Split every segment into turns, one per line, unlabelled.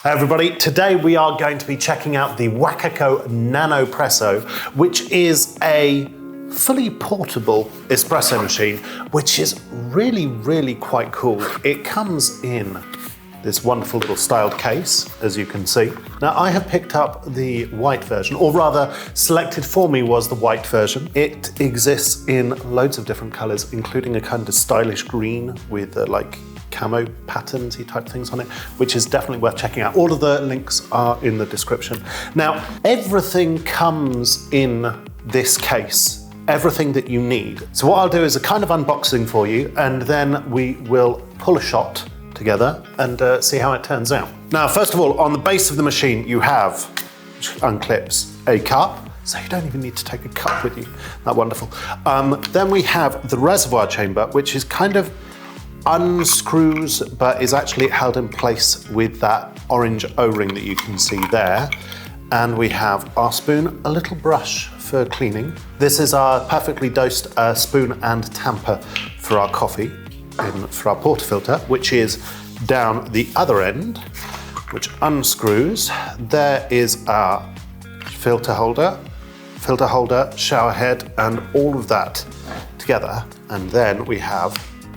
Hi everybody, today we are going to be checking out the Wacaco Nanopresso, which is a fully portable espresso machine, which is really quite cool. It comes in this wonderful little styled case, as you can see. Now I have picked up the white version, or rather selected for me was the white version. It exists in loads of different colors, including a kind of stylish green with like camo patterns-y type things on it, which is definitely worth checking out. All of the links are in the description. Now, everything comes in this case, everything that you need. So what I'll do is a kind of unboxing for you, and then we will pull a shot together and see how it turns out. Now, first of all, on the base of the machine, you have, which unclips, a cup. So you don't even need to take a cup with you. That's wonderful. Then we have the reservoir chamber, which is kind of unscrews, but is actually held in place with that orange O-ring that you can see there. And we have our spoon, a little brush for cleaning. This is our perfectly dosed spoon and tamper for our coffee, for our portafilter, which is down the other end, which unscrews. There is our filter holder, shower head, and all of that together. And then we have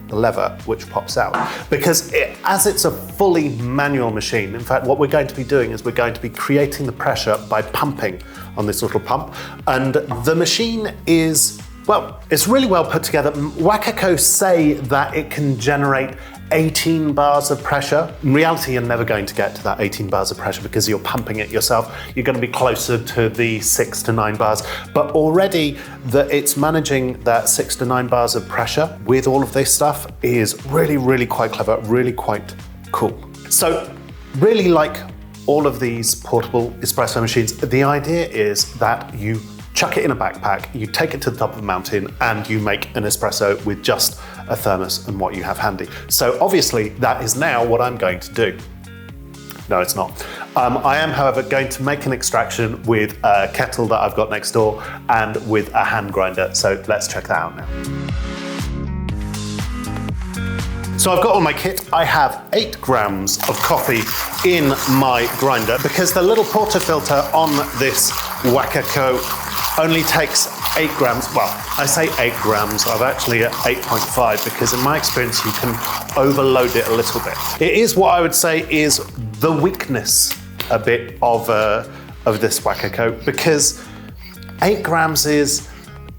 the lever which pops out. Because as it's a fully manual machine, in fact what we're going to be doing is we're going to be creating the pressure by pumping on this little pump. And the machine is, well, it's really well put together. Wacaco say that it can generate 18 bars of pressure. In reality, you're never going to get to that 18 bars of pressure because you're pumping it yourself. You're going to be closer to the 6 to 9 bars. But already it's managing that 6 to 9 bars of pressure with all of this stuff is really quite clever, really quite cool. So really like all of these portable espresso machines, the idea is that you chuck it in a backpack, you take it to the top of the mountain, and you make an espresso with just a thermos and what you have handy. So obviously that is now what I'm going to do. No, it's not. I am, however, going to make an extraction with a kettle that I've got next door and with a hand grinder. So let's check that out now. So I've got all my kit. I have 8 grams of coffee in my grinder because the little portafilter on this Wacaco only takes 8 grams. Well, I say 8 grams, I've actually at 8.5 because in my experience you can overload it a little bit. It is what I would say is the weakness a bit of this Wacaco, because 8 grams is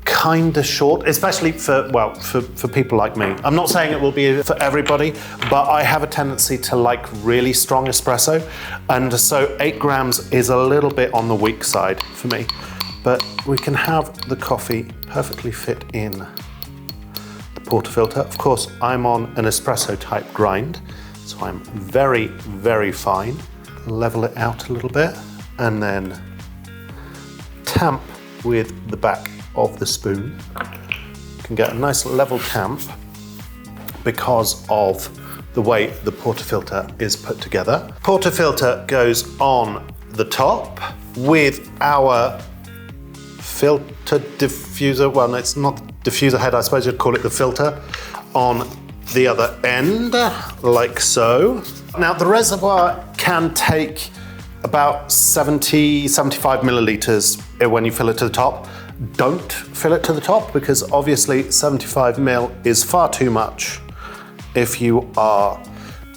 kind of short, especially for people like me. I'm not saying it will be for everybody, but I have a tendency to like really strong espresso, and so 8 grams is a little bit on the weak side for me. But we can have the coffee perfectly fit in the portafilter. Of course, I'm on an espresso type grind, so I'm very fine. Level it out a little bit and then tamp with the back of the spoon. You can get a nice level tamp because of the way the portafilter is put together. Portafilter goes on the top with our filter diffuser, well, it's not diffuser head, I suppose you'd call it the filter, on the other end, like so. Now the reservoir can take about 75 milliliters when you fill it to the top. Don't fill it to the top because obviously 75 mil is far too much. If you are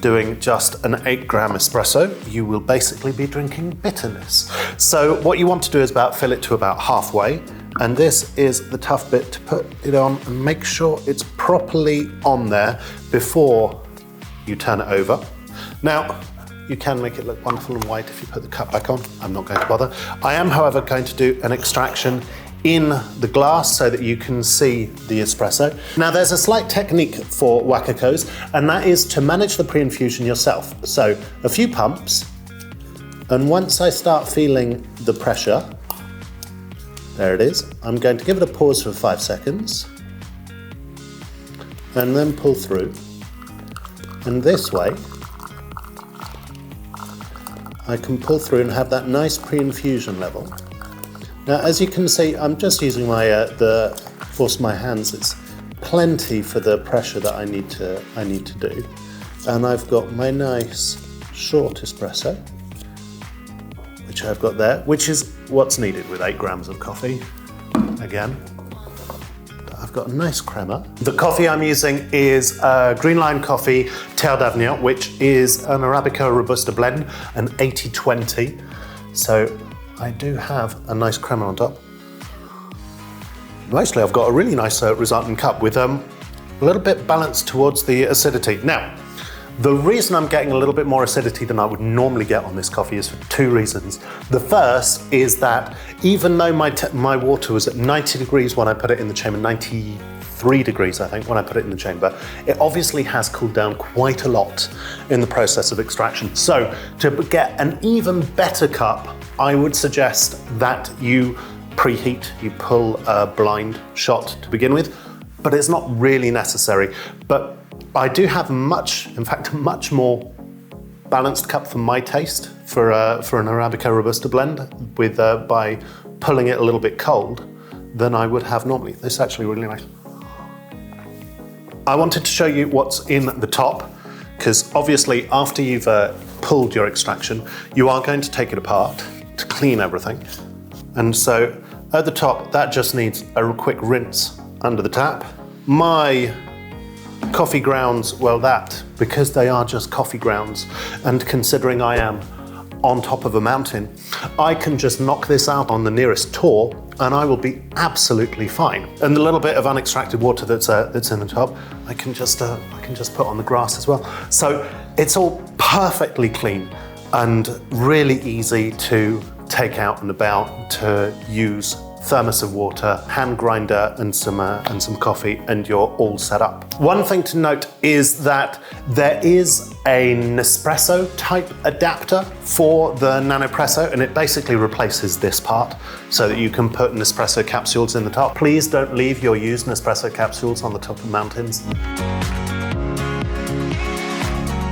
doing just an 8 gram espresso, you will basically be drinking bitterness. So what you want to do is fill it to about halfway, and this is the tough bit, to put it on and make sure it's properly on there before you turn it over. Now, you can make it look wonderful and white if you put the cup back on. I'm not going to bother. I am, however, going to do an extraction in the glass so that you can see the espresso. Now there's a slight technique for Wacacos, and that is to manage the pre-infusion yourself. So a few pumps, and once I start feeling the pressure, there it is, I'm going to give it a pause for 5 seconds and then pull through. And this way, I can pull through and have that nice pre-infusion level. Now, as you can see, I'm just using the force of my hands. It's plenty for the pressure that I need to do. And I've got my nice short espresso. which I've got there, which is what's needed with 8 grams of coffee. Again, I've got a nice crema. The coffee I'm using is Green Lion Coffee Terre d'Avenir, which is an Arabica Robusta blend, an 80-20. So I do have a nice crema on top. Mostly I've got a really nice resultant cup with a little bit balanced towards the acidity. Now, the reason I'm getting a little bit more acidity than I would normally get on this coffee is for 2 reasons. The first is that even though my water was at 90 degrees when I put it in the chamber, 93 degrees I think when I put it in the chamber, it obviously has cooled down quite a lot in the process of extraction. So to get an even better cup, I would suggest that you preheat, you pull a blind shot to begin with, but it's not really necessary. But I do have in fact, a much more balanced cup for my taste for an Arabica Robusta blend with by pulling it a little bit cold than I would have normally. This is actually really nice. I wanted to show you what's in the top, because obviously after you've pulled your extraction, you are going to take it apart to clean everything. And so at the top, that just needs a quick rinse under the tap. My coffee grounds, well because they are just coffee grounds, and considering I am on top of a mountain, I can just knock this out on the nearest tor and I will be absolutely fine. And the little bit of unextracted water that's in the top, I can just put on the grass as well. So it's all perfectly clean and really easy to take out and about, to use thermos of water, hand grinder and some coffee, and you're all set up. One thing to note is that there is a Nespresso type adapter for the Nanopresso, and it basically replaces this part so that you can put Nespresso capsules in the top. Please don't leave your used Nespresso capsules on the top of mountains.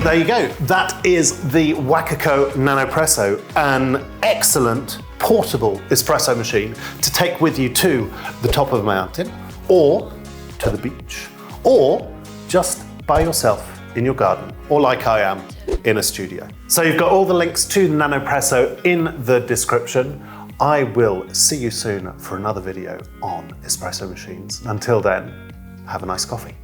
There you go. That is the Wacaco Nanopresso, an excellent portable espresso machine to take with you to the top of a mountain, or to the beach, or just by yourself in your garden, or like I am in a studio. So you've got all the links to the Nanopresso in the description. I will see you soon for another video on espresso machines. Until then, have a nice coffee.